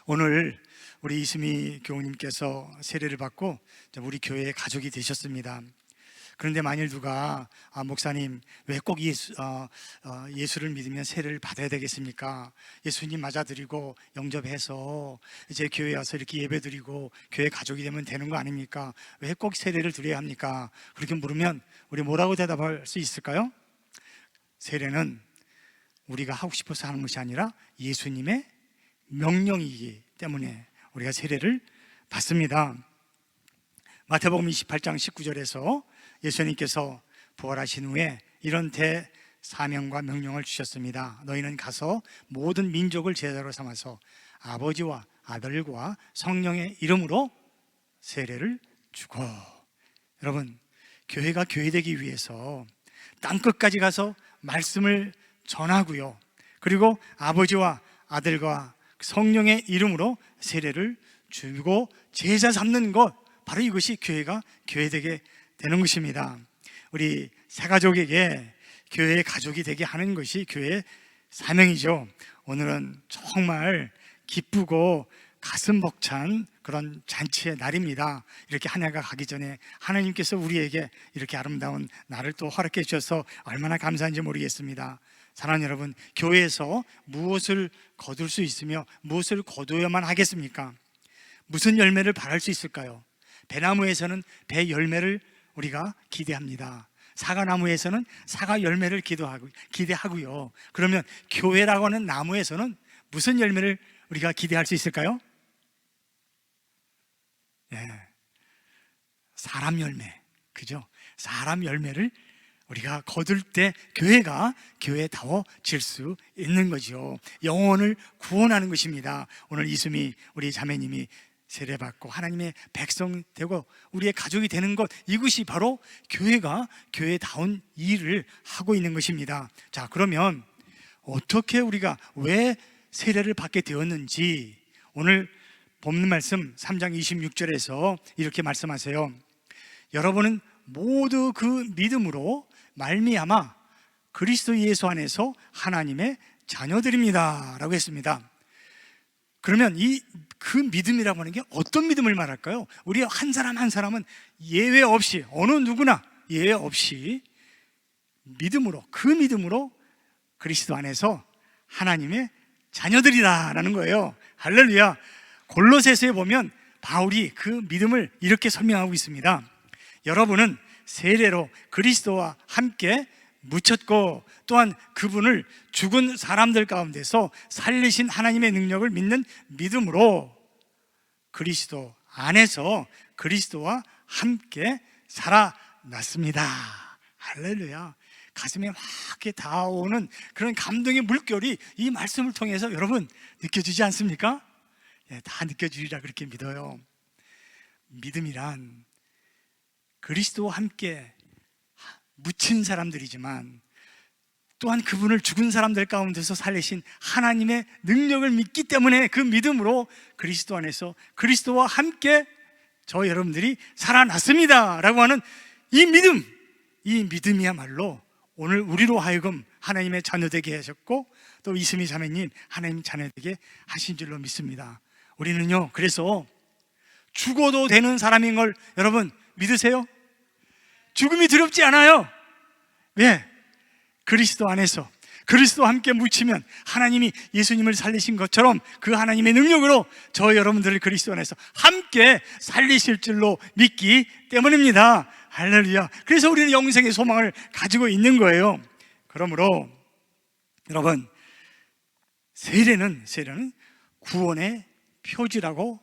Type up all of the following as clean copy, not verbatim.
오늘 우리 이수미 교우님께서 세례를 받고 우리 교회의 가족이 되셨습니다. 그런데 만일 누가 목사님 왜 꼭 예수를 믿으면 세례를 받아야 되겠습니까? 예수님 맞아드리고 영접해서 이제 교회에 와서 이렇게 예배드리고 교회 가족이 되면 되는 거 아닙니까? 왜 꼭 세례를 드려야 합니까? 그렇게 물으면 우리 뭐라고 대답할 수 있을까요? 세례는 우리가 하고 싶어서 하는 것이 아니라 예수님의 명령이기 때문에 우리가 세례를 받습니다. 마태복음 28장 19절에서 예수님께서 부활하신 후에 이런 대사명과 명령을 주셨습니다. 너희는 가서 모든 민족을 제자로 삼아서 아버지와 아들과 성령의 이름으로 세례를 주고. 여러분, 교회가 교회되기 위해서 땅끝까지 가서 말씀을 전하고요, 그리고 아버지와 아들과 성령의 이름으로 세례를 주고 제자 삼는 것, 바로 이것이 교회가 교회되게 되는 것입니다. 우리 새가족에게 교회의 가족이 되게 하는 것이 교회의 사명이죠. 오늘은 정말 기쁘고 가슴 벅찬 그런 잔치의 날입니다. 이렇게 한 해가 가기 전에 하나님께서 우리에게 이렇게 아름다운 날을 또 허락해 주셔서 얼마나 감사한지 모르겠습니다. 사랑하는 여러분, 교회에서 무엇을 거둘 수 있으며 무엇을 거두어야만 하겠습니까? 무슨 열매를 바랄 수 있을까요? 배나무에서는 배 열매를 우리가 기대합니다. 사과나무에서는 사과 열매를 기대하고요. 그러면 교회라고 하는 나무에서는 무슨 열매를 우리가 기대할 수 있을까요? 사람 열매, 그죠? 사람 열매를 우리가 거둘 때 교회가 교회다워질 수 있는 거죠. 영혼을 구원하는 것입니다. 오늘 이수미 우리 자매님이 세례받고 하나님의 백성 되고 우리의 가족이 되는 것, 이것이 바로 교회가 교회다운 일을 하고 있는 것입니다. 자, 그러면 어떻게 우리가 왜 세례를 받게 되었는지 오늘 본문 말씀 3장 26절에서 이렇게 말씀하세요. 여러분은 모두 그 믿음으로 말미암아 그리스도 예수 안에서 하나님의 자녀들입니다 라고 했습니다. 그러면 그 믿음이라고 하는 게 어떤 믿음을 말할까요? 우리 한 사람 한 사람은 예외 없이, 어느 누구나 예외 없이 믿음으로, 그 믿음으로 그리스도 안에서 하나님의 자녀들이다라는 거예요. 할렐루야. 골로새서에 보면 바울이 그 믿음을 이렇게 설명하고 있습니다. 여러분은 세례로 그리스도와 함께 묻혔고 또한 그분을 죽은 사람들 가운데서 살리신 하나님의 능력을 믿는 믿음으로 그리스도 안에서 그리스도와 함께 살아났습니다. 할렐루야. 가슴에 막 이렇게 닿아오는 그런 감동의 물결이 이 말씀을 통해서 여러분 느껴지지 않습니까? 다 느껴지리라 그렇게 믿어요. 믿음이란 그리스도와 함께 묻힌 사람들이지만 또한 그분을 죽은 사람들 가운데서 살리신 하나님의 능력을 믿기 때문에 그 믿음으로 그리스도 안에서 그리스도와 함께 저 여러분들이 살아났습니다 라고 하는 이 믿음이야말로 오늘 우리로 하여금 하나님의 자녀되게 하셨고 또 이수미 자매님 하나님 자녀되게 하신 줄로 믿습니다. 우리는요, 그래서 죽어도 되는 사람인 걸 여러분 믿으세요? 죽음이 두렵지 않아요. 왜? 그리스도 안에서 그리스도와 함께 묻히면 하나님이 예수님을 살리신 것처럼 그 하나님의 능력으로 저 여러분들을 그리스도 안에서 함께 살리실 줄로 믿기 때문입니다. 할렐루야. 그래서 우리는 영생의 소망을 가지고 있는 거예요. 그러므로 여러분, 세례는 구원의 표지라고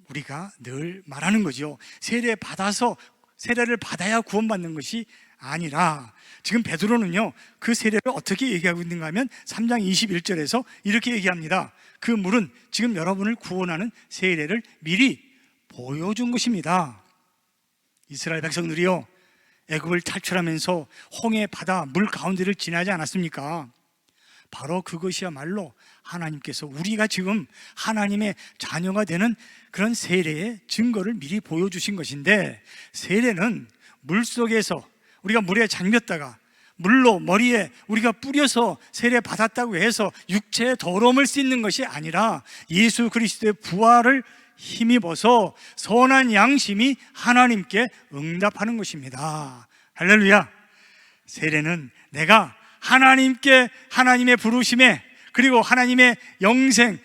우리가 늘 말하는 거죠. 세례를 받아야 구원받는 것이 아니라 지금 베드로는요, 그 세례를 어떻게 얘기하고 있는가 하면 3장 21절에서 이렇게 얘기합니다. 그 물은 지금 여러분을 구원하는 세례를 미리 보여준 것입니다. 이스라엘 백성들이요, 애굽을 탈출하면서 홍해 바다 물 가운데를 지나지 않았습니까? 바로 그것이야말로 하나님께서 우리가 지금 하나님의 자녀가 되는 그런 세례의 증거를 미리 보여주신 것인데, 세례는 물속에서 우리가 물에 잠겼다가 물로 머리에 우리가 뿌려서 세례 받았다고 해서 육체의 더러움을 씻는 것이 아니라 예수 그리스도의 부활을 힘입어서 선한 양심이 하나님께 응답하는 것입니다. 할렐루야. 세례는 내가 하나님께, 하나님의 부르심에, 그리고 하나님의 영생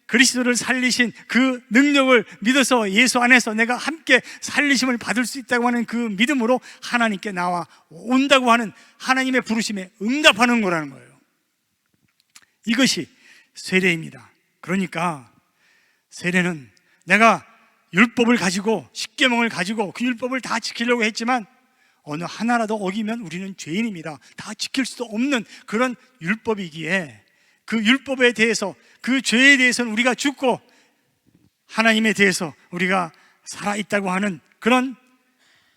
그리스도를 살리신 그 능력을 믿어서 예수 안에서 내가 함께 살리심을 받을 수 있다고 하는 그 믿음으로 하나님께 나와 온다고 하는 하나님의 부르심에 응답하는 거라는 거예요. 이것이 세례입니다. 그러니까 세례는 내가 율법을 가지고, 십계명을 가지고 그 율법을 다 지키려고 했지만 어느 하나라도 어기면 우리는 죄인입니다. 다 지킬 수도 없는 그런 율법이기에 그 율법에 대해서, 그 죄에 대해서는 우리가 죽고 하나님에 대해서 우리가 살아있다고 하는 그런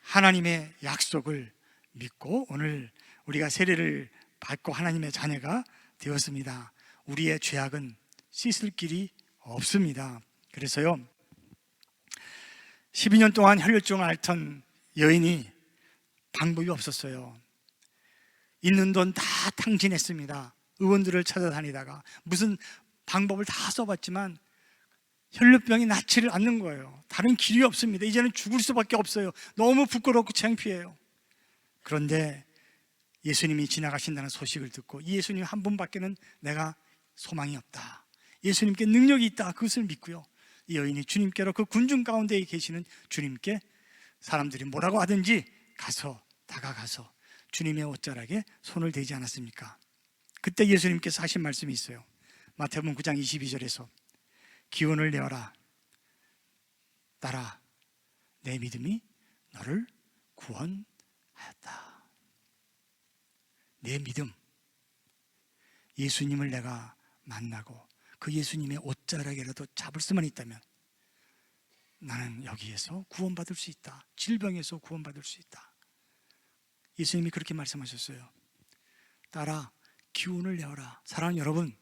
하나님의 약속을 믿고 오늘 우리가 세례를 받고 하나님의 자녀가 되었습니다. 우리의 죄악은 씻을 길이 없습니다. 그래서요, 12년 동안 혈류증을 앓던 여인이 방법이 없었어요. 있는 돈 다 탕진했습니다. 의원들을 찾아다니다가 무슨 방법을 다 써봤지만 혈류병이 낫지를 않는 거예요. 다른 길이 없습니다. 이제는 죽을 수밖에 없어요. 너무 부끄럽고 창피해요. 그런데 예수님이 지나가신다는 소식을 듣고 이 예수님 한 분밖에는 내가 소망이 없다, 예수님께 능력이 있다, 그것을 믿고요, 이 여인이 주님께로, 그 군중 가운데 계시는 주님께 사람들이 뭐라고 하든지 다가가서 주님의 옷자락에 손을 대지 않았습니까? 그때 예수님께서 하신 말씀이 있어요. 마태복음 9장 22절에서 기운을 내어라, 따라, 내 믿음이 너를 구원하였다. 내 믿음, 예수님을 내가 만나고 그 예수님의 옷자락이라도 잡을 수만 있다면 나는 여기에서 구원받을 수 있다, 질병에서 구원받을 수 있다. 예수님이 그렇게 말씀하셨어요. 따라 기운을 내어라. 사랑하는 여러분,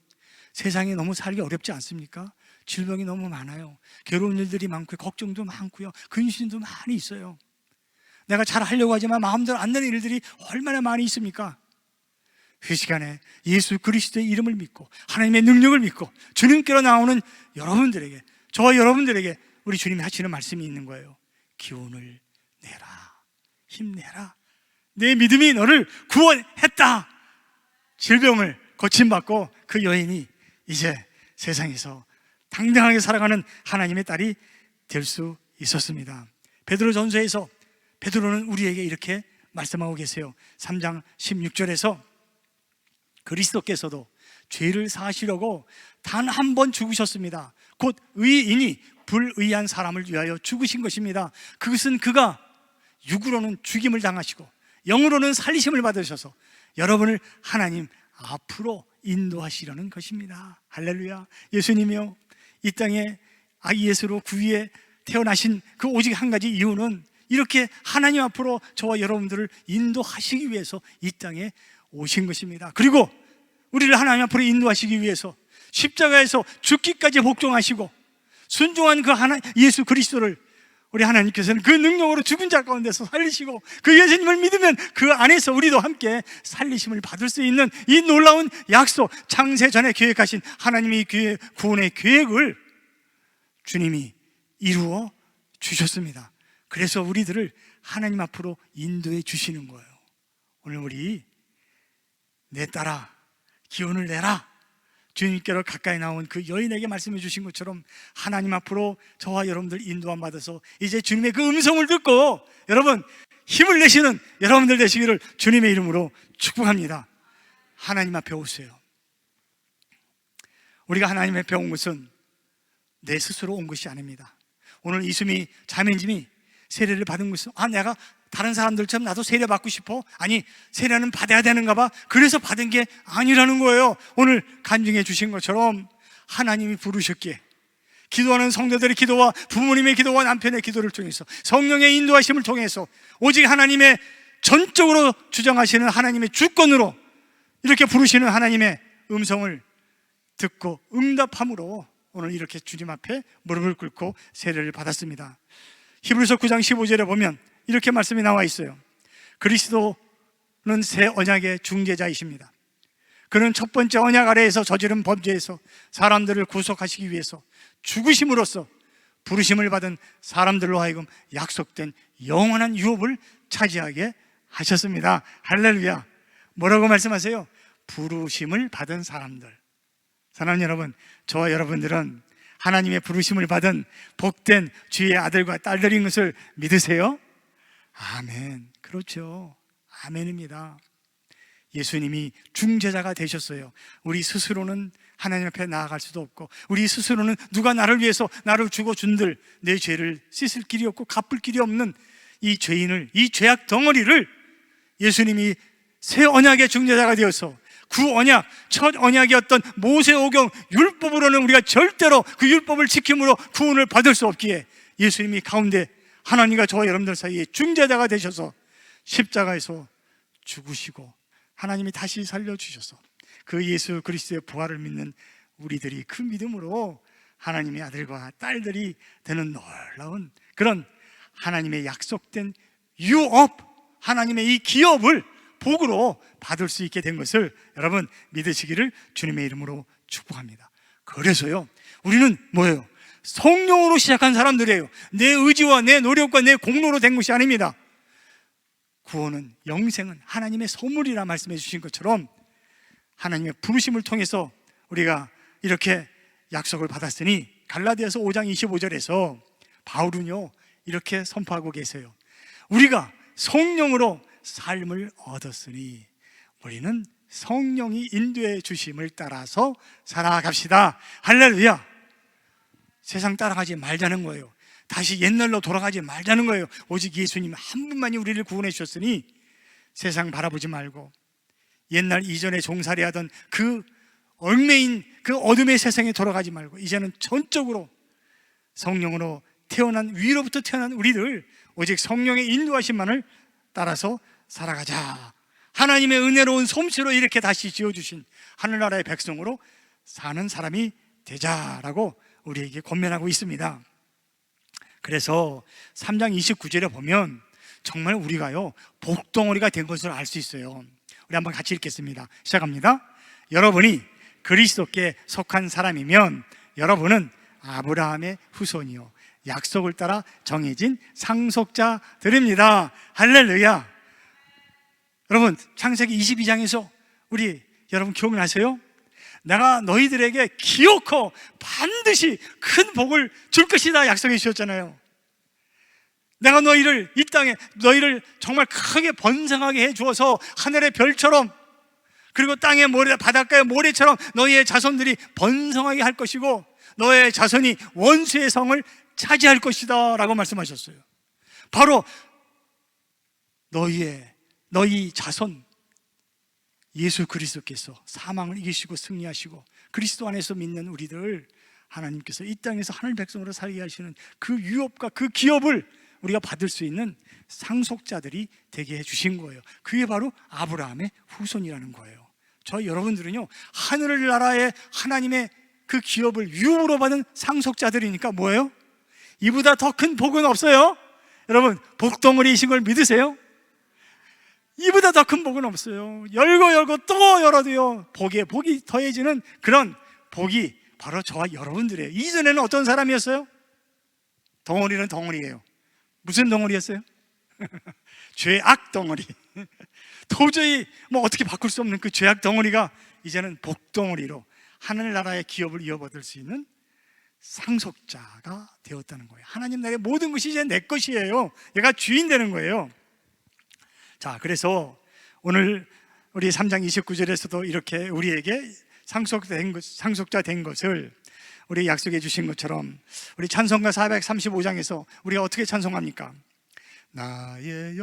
세상에 너무 살기 어렵지 않습니까? 질병이 너무 많아요. 괴로운 일들이 많고요, 걱정도 많고요, 근심도 많이 있어요. 내가 잘 하려고 하지만 마음대로 안 되는 일들이 얼마나 많이 있습니까? 그 시간에 예수 그리스도의 이름을 믿고 하나님의 능력을 믿고 주님께로 나오는 여러분들에게, 저와 여러분들에게 우리 주님이 하시는 말씀이 있는 거예요. 기운을 내라, 힘내라, 내 믿음이 너를 구원했다. 질병을 고침받고 그 여인이 이제 세상에서 당당하게 살아가는 하나님의 딸이 될 수 있었습니다. 베드로전서에서 베드로는 우리에게 이렇게 말씀하고 계세요. 3장 16절에서 그리스도께서도 죄를 사하시려고 단 한 번 죽으셨습니다. 곧 의인이 불의한 사람을 위하여 죽으신 것입니다. 그것은 그가 육으로는 죽임을 당하시고 영으로는 살리심을 받으셔서 여러분을 하나님 앞으로 인도하시려는 것입니다. 할렐루야. 예수님이요, 이 땅에 아기 예수로 구위에 태어나신 그 오직 한 가지 이유는 이렇게 하나님 앞으로 저와 여러분들을 인도하시기 위해서 이 땅에 오신 것입니다. 그리고 우리를 하나님 앞으로 인도하시기 위해서 십자가에서 죽기까지 복종하시고 순종한 그 예수 그리스도를 우리 하나님께서는 그 능력으로 죽은 자 가운데서 살리시고 그 예수님을 믿으면 그 안에서 우리도 함께 살리심을 받을 수 있는 이 놀라운 약속, 창세 전에 계획하신 하나님의 구원의 계획을 주님이 이루어 주셨습니다. 그래서 우리들을 하나님 앞으로 인도해 주시는 거예요. 오늘 우리 내 딸아 기운을 내라, 주님께로 가까이 나온 그 여인에게 말씀해 주신 것처럼 하나님 앞으로 저와 여러분들 인도함 받아서 이제 주님의 그 음성을 듣고 여러분 힘을 내시는 여러분들 되시기를 주님의 이름으로 축복합니다. 하나님 앞에 오세요. 우리가 하나님 앞에 온 것은 내 스스로 온 것이 아닙니다. 오늘 이수미 자매님이 세례를 받은 것은 내가 다른 사람들처럼 나도 세례 받고 싶어? 아니, 세례는 받아야 되는가 봐. 그래서 받은 게 아니라는 거예요. 오늘 간증해 주신 것처럼 하나님이 부르셨기에 기도하는 성도들의 기도와 부모님의 기도와 남편의 기도를 통해서 성령의 인도하심을 통해서 오직 하나님의 전적으로 주장하시는 하나님의 주권으로 이렇게 부르시는 하나님의 음성을 듣고 응답함으로 오늘 이렇게 주님 앞에 무릎을 꿇고 세례를 받았습니다. 히브리서 9장 15절에 보면 이렇게 말씀이 나와 있어요. 그리스도 새 언약의 중재자이십니다. 그는 첫 번째 언약 아래에서 저지른 범죄에서 사람들을 구속하시기 위해서 죽으심으로써 부르심을 받은 사람들로 하여금 약속된 영원한 유업을 차지하게 하셨습니다. 할렐루야. 뭐라고 말씀하세요? 부르심을 받은 사람들. 사랑하는 여러분, 저와 여러분들은 하나님의 부르심을 받은 복된 주의 아들과 딸들인 것을 믿으세요? 아멘. 그렇죠. 아멘입니다. 예수님이 중재자가 되셨어요. 우리 스스로는 하나님 앞에 나아갈 수도 없고, 우리 스스로는 누가 나를 위해서 나를 주고 준들 내 죄를 씻을 길이 없고 갚을 길이 없는 이 죄인을, 이 죄악 덩어리를 예수님이 새 언약의 중재자가 되어서 구 언약, 첫 언약이었던 모세오경 율법으로는 우리가 절대로 그 율법을 지킴으로 구원을 받을 수 없기에 예수님이 가운데 하나님과 저와 여러분들 사이에 중재자가 되셔서 십자가에서 죽으시고 하나님이 다시 살려주셔서 그 예수 그리스도의 부활을 믿는 우리들이 그 믿음으로 하나님의 아들과 딸들이 되는 놀라운 그런 하나님의 약속된 유업, 하나님의 이 기업을 복으로 받을 수 있게 된 것을 여러분 믿으시기를 주님의 이름으로 축복합니다. 그래서요, 우리는 뭐예요? 성령으로 시작한 사람들이에요. 내 의지와 내 노력과 내 공로로 된 것이 아닙니다. 구원은, 영생은 하나님의 선물이라 말씀해 주신 것처럼 하나님의 부르심을 통해서 우리가 이렇게 약속을 받았으니 갈라디아서 5장 25절에서 바울은요 이렇게 선포하고 계세요. 우리가 성령으로 삶을 얻었으니 우리는 성령이 인도해 주심을 따라서 살아갑시다. 할렐루야. 세상 따라가지 말자는 거예요. 다시 옛날로 돌아가지 말자는 거예요. 오직 예수님 한 분만이 우리를 구원해 주셨으니 세상 바라보지 말고 옛날 이전에 종살이하던 그 얽매인 그 어둠의 세상에 돌아가지 말고 이제는 전적으로 성령으로 태어난, 위로부터 태어난 우리들 오직 성령의 인도하심만을 따라서 살아가자. 하나님의 은혜로운 솜씨로 이렇게 다시 지어주신 하늘나라의 백성으로 사는 사람이 되자라고 우리에게 권면하고 있습니다. 그래서 3장 29절에 보면 정말 우리가요 복덩어리가 된 것을 알 수 있어요. 우리 한번 같이 읽겠습니다. 시작합니다. 여러분이 그리스도께 속한 사람이면 여러분은 아브라함의 후손이요 약속을 따라 정해진 상속자들입니다. 할렐루야. 여러분 창세기 22장에서 우리 여러분 기억나세요? 내가 너희들에게 기어코 반드시 큰 복을 줄 것이다 약속해 주셨잖아요. 내가 너희를 이 땅에 너희를 정말 크게 번성하게 해 주어서 하늘의 별처럼 그리고 땅의 모래, 바닷가의 모래처럼 너희의 자손들이 번성하게 할 것이고 너의 자손이 원수의 성을 차지할 것이다 라고 말씀하셨어요. 바로 너희 자손 예수 그리스도께서 사망을 이기시고 승리하시고 그리스도 안에서 믿는 우리들 하나님께서 이 땅에서 하늘 백성으로 살게 하시는 그 유업과 그 기업을 우리가 받을 수 있는 상속자들이 되게 해주신 거예요. 그게 바로 아브라함의 후손이라는 거예요. 저 여러분들은요 하늘나라의 하나님의 그 기업을 유업으로 받은 상속자들이니까 뭐예요? 이보다 더 큰 복은 없어요. 여러분 복덩어리이신 걸 믿으세요? 이보다 더 큰 복은 없어요. 열고 또 열어도요 복에 복이 더해지는 그런 복이 바로 저와 여러분들이에요. 이전에는 어떤 사람이었어요? 덩어리는 덩어리예요. 무슨 덩어리였어요? 죄악 덩어리. 도저히 뭐 어떻게 바꿀 수 없는 그 죄악 덩어리가 이제는 복덩어리로 하늘나라의 기업을 이어받을 수 있는 상속자가 되었다는 거예요. 하나님 나라의 모든 것이 이제 내 것이에요. 얘가 주인 되는 거예요. 자, 그래서 오늘 우리 3장 29절에서도 이렇게 우리에게 상속자 된 것을 우리 약속해 주신 것처럼 우리 찬송가 435장에서 우리가 어떻게 찬송합니까? 나의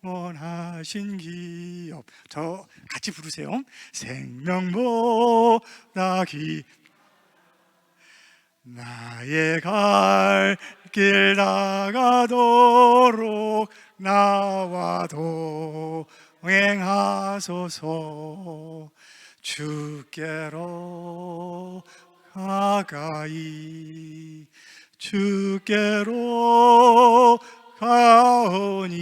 영원하신 기업. 저 같이 부르세요. 생명보다 나의 갈 길 나가도록 나와 동행하소서. 주께로 가까이 주께로 가오니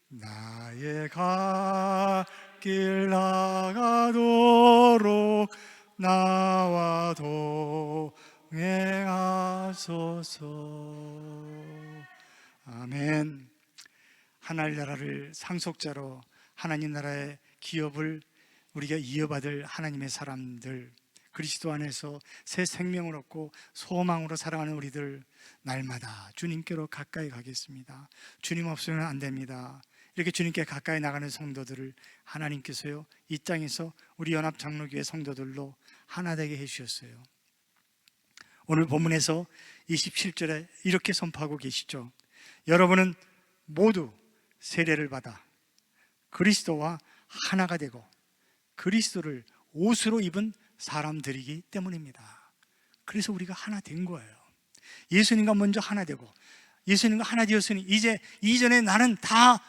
나의 갈 길 나가도록 나와 동행하소서. 아멘. 하나님 나라를 상속자로 하나님 나라의 기업을 우리가 이어받을 하나님의 사람들, 그리스도 안에서 새 생명을 얻고 소망으로 살아가는 우리들, 날마다 주님께로 가까이 가겠습니다. 주님 없으면 안 됩니다. 이렇게 주님께 가까이 나가는 성도들을 하나님께서요, 이 땅에서 우리 연합장로교회 성도들로 하나 되게 해주셨어요. 오늘 본문에서 27절에 이렇게 선포하고 계시죠. 여러분은 모두 세례를 받아 그리스도와 하나가 되고 그리스도를 옷으로 입은 사람들이기 때문입니다. 그래서 우리가 하나 된 거예요. 예수님과 먼저 하나 되고 예수님과 하나 되었으니 이제 이전에 나는 다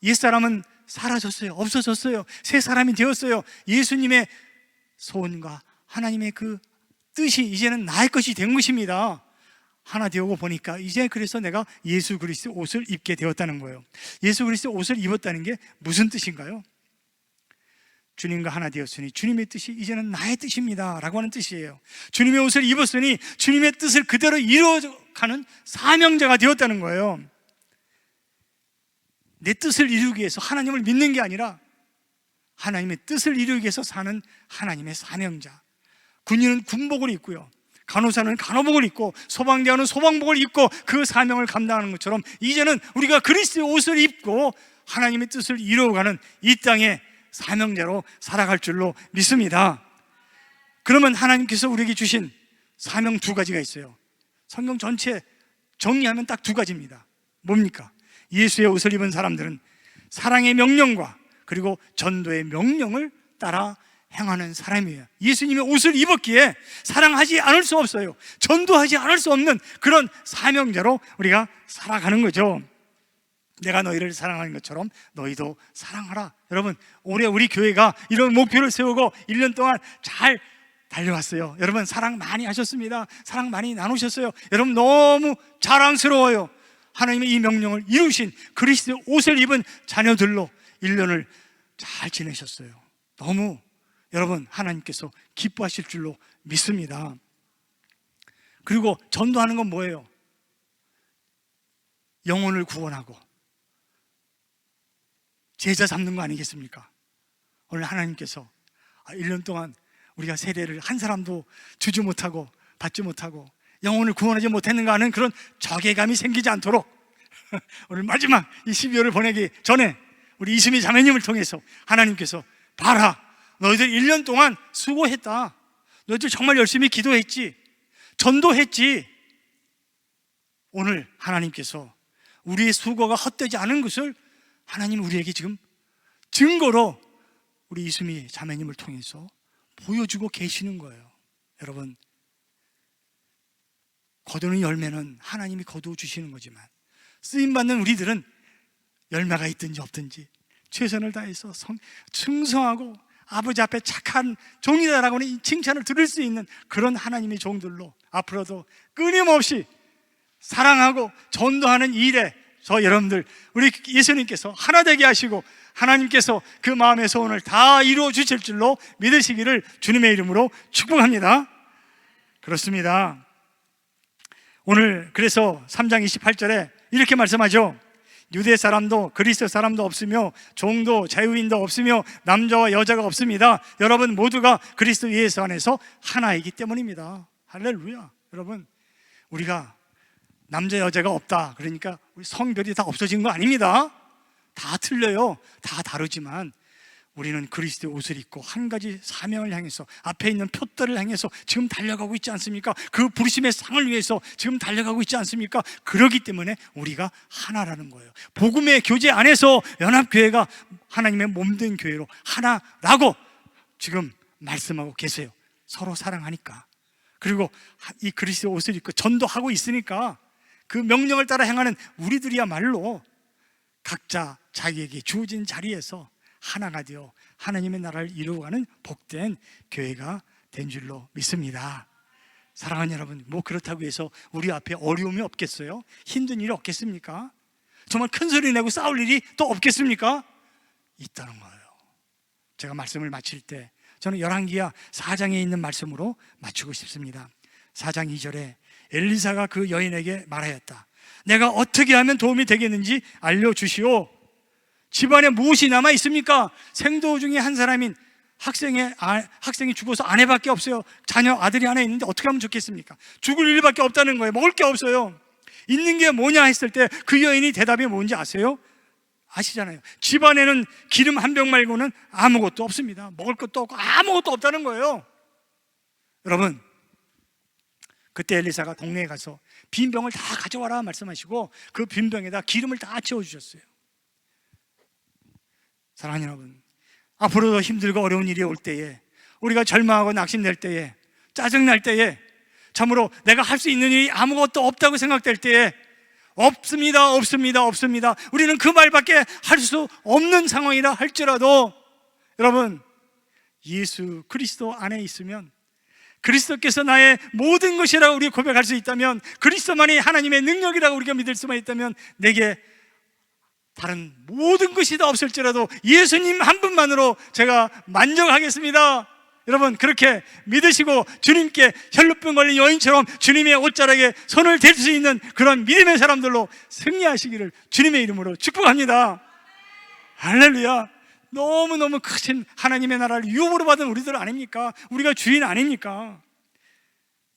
옛사람은 사라졌어요. 없어졌어요. 새 사람이 되었어요. 예수님의 소원과 하나님의 그 뜻이 이제는 나의 것이 된 것입니다. 하나 되고 보니까 이제 그래서 내가 예수 그리스도 옷을 입게 되었다는 거예요. 예수 그리스도 옷을 입었다는 게 무슨 뜻인가요? 주님과 하나 되었으니 주님의 뜻이 이제는 나의 뜻입니다 라고 하는 뜻이에요. 주님의 옷을 입었으니 주님의 뜻을 그대로 이루어가는 사명자가 되었다는 거예요. 내 뜻을 이루기 위해서 하나님을 믿는 게 아니라 하나님의 뜻을 이루기 위해서 사는 하나님의 사명자. 군인은 군복을 입고요, 간호사는 간호복을 입고 소방대원은 소방복을 입고 그 사명을 감당하는 것처럼 이제는 우리가 그리스도의 옷을 입고 하나님의 뜻을 이루어가는 이 땅의 사명자로 살아갈 줄로 믿습니다. 그러면 하나님께서 우리에게 주신 사명 두 가지가 있어요. 성경 전체 정리하면 딱 두 가지입니다. 뭡니까? 예수의 옷을 입은 사람들은 사랑의 명령과 그리고 전도의 명령을 따라 행하는 사람이에요. 예수님의 옷을 입었기에 사랑하지 않을 수 없어요. 전도하지 않을 수 없는 그런 사명자로 우리가 살아가는 거죠. 내가 너희를 사랑하는 것처럼 너희도 사랑하라. 여러분, 올해 우리 교회가 이런 목표를 세우고 1년 동안 잘 달려왔어요. 여러분, 사랑 많이 하셨습니다. 사랑 많이 나누셨어요. 여러분, 너무 자랑스러워요. 하나님의 이 명령을 이루신 그리스도의 옷을 입은 자녀들로 1년을 잘 지내셨어요. 너무 여러분, 하나님께서 기뻐하실 줄로 믿습니다. 그리고 전도하는 건 뭐예요? 영혼을 구원하고 제자 잡는 거 아니겠습니까? 오늘 하나님께서 1년 동안 우리가 세례를 한 사람도 주지 못하고 받지 못하고 영혼을 구원하지 못했는가 하는 그런 자괴감이 생기지 않도록 오늘 마지막 이 12월을 보내기 전에 우리 이수미 자매님을 통해서 하나님께서 봐라, 너희들 1년 동안 수고했다. 너희들 정말 열심히 기도했지, 전도했지. 오늘 하나님께서 우리의 수고가 헛되지 않은 것을 하나님 우리에게 지금 증거로 우리 이수미 자매님을 통해서 보여주고 계시는 거예요. 여러분, 거두는 열매는 하나님이 거두어 주시는 거지만 쓰임받는 우리들은 열매가 있든지 없든지 최선을 다해서 충성하고 아버지 앞에 착한 종이다라고 하는 칭찬을 들을 수 있는 그런 하나님의 종들로 앞으로도 끊임없이 사랑하고 전도하는 일에 저 여러분들, 우리 예수님께서 하나 되게 하시고 하나님께서 그 마음의 소원을 다 이루어 주실 줄로 믿으시기를 주님의 이름으로 축복합니다. 그렇습니다. 오늘 그래서 3장 28절에 이렇게 말씀하죠. 유대 사람도 그리스도 사람도 없으며 종도 자유인도 없으며 남자와 여자가 없습니다. 여러분 모두가 그리스도 예수 안에서 하나이기 때문입니다. 할렐루야. 여러분, 우리가 남자 여자가 없다 그러니까 우리 성별이 다 없어진 거 아닙니다. 다 틀려요. 다 다르지만 우리는 그리스도의 옷을 입고 한 가지 사명을 향해서 앞에 있는 표대를 향해서 지금 달려가고 있지 않습니까? 그 부르심의 상을 위해서 지금 달려가고 있지 않습니까? 그러기 때문에 우리가 하나라는 거예요. 복음의 교제 안에서 연합교회가 하나님의 몸된 교회로 하나라고 지금 말씀하고 계세요. 서로 사랑하니까. 그리고 이 그리스도 옷을 입고 전도하고 있으니까 그 명령을 따라 행하는 우리들이야말로 각자 자기에게 주어진 자리에서 하나가 되어 하나님의 나라를 이루어가는 복된 교회가 된 줄로 믿습니다. 사랑하는 여러분, 뭐 그렇다고 해서 우리 앞에 어려움이 없겠어요? 힘든 일이 없겠습니까? 정말 큰 소리 내고 싸울 일이 또 없겠습니까? 있다는 거예요. 제가 말씀을 마칠 때 저는 열왕기하 4장에 있는 말씀으로 마치고 싶습니다. 4장 2절에 엘리사가 그 여인에게 말하였다. 내가 어떻게 하면 도움이 되겠는지 알려주시오. 집안에 무엇이 남아 있습니까? 생도 중에 한 사람인 학생이 죽어서 아내밖에 없어요. 자녀 아들이 하나 있는데 어떻게 하면 좋겠습니까? 죽을 일밖에 없다는 거예요. 먹을 게 없어요. 있는 게 뭐냐 했을 때 그 여인이 대답이 뭔지 아세요? 아시잖아요. 집안에는 기름 한 병 말고는 아무것도 없습니다. 먹을 것도 없고 아무것도 없다는 거예요. 여러분, 그때 엘리사가 동네에 가서 빈 병을 다 가져와라 말씀하시고 그 빈 병에다 기름을 다 채워주셨어요. 사랑하는 여러분, 앞으로도 힘들고 어려운 일이 올 때에, 우리가 절망하고 낙심될 때에, 짜증날 때에, 참으로 내가 할 수 있는 일이 아무것도 없다고 생각될 때에 없습니다, 없습니다, 없습니다. 우리는 그 말밖에 할 수 없는 상황이라 할지라도 여러분, 예수 그리스도 안에 있으면, 그리스도께서 나의 모든 것이라고 우리 고백할 수 있다면, 그리스도만이 하나님의 능력이라고 우리가 믿을 수만 있다면 내게 다른 모든 것이 다 없을지라도 예수님 한 분만으로 제가 만족하겠습니다. 여러분, 그렇게 믿으시고 주님께 혈루병 걸린 여인처럼 주님의 옷자락에 손을 댈 수 있는 그런 믿음의 사람들로 승리하시기를 주님의 이름으로 축복합니다. 할렐루야. 너무너무 크신 하나님의 나라를 유업으로 받은 우리들 아닙니까? 우리가 주인 아닙니까?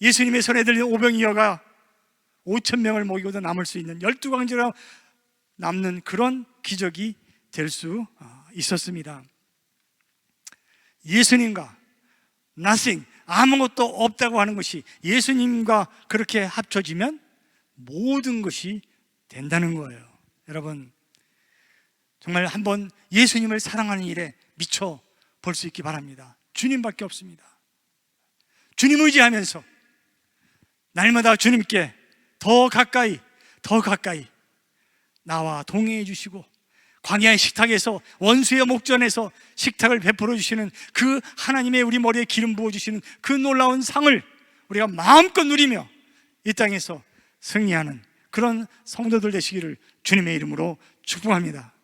예수님의 손에 들린 오병이어가 5,000명을 먹이고도 남을 수 있는 12광지로 남는 그런 기적이 될 수 있었습니다. 예수님과 nothing, 아무것도 없다고 하는 것이 예수님과 그렇게 합쳐지면 모든 것이 된다는 거예요. 여러분, 정말 한번 예수님을 사랑하는 일에 미쳐 볼 수 있기 바랍니다. 주님밖에 없습니다. 주님 의지하면서 날마다 주님께 더 가까이 나와 동행해 주시고, 광야의 식탁에서, 원수의 목전에서 식탁을 베풀어 주시는 그 하나님의 우리 머리에 기름 부어 주시는 그 놀라운 상을 우리가 마음껏 누리며 이 땅에서 승리하는 그런 성도들 되시기를 주님의 이름으로 축복합니다.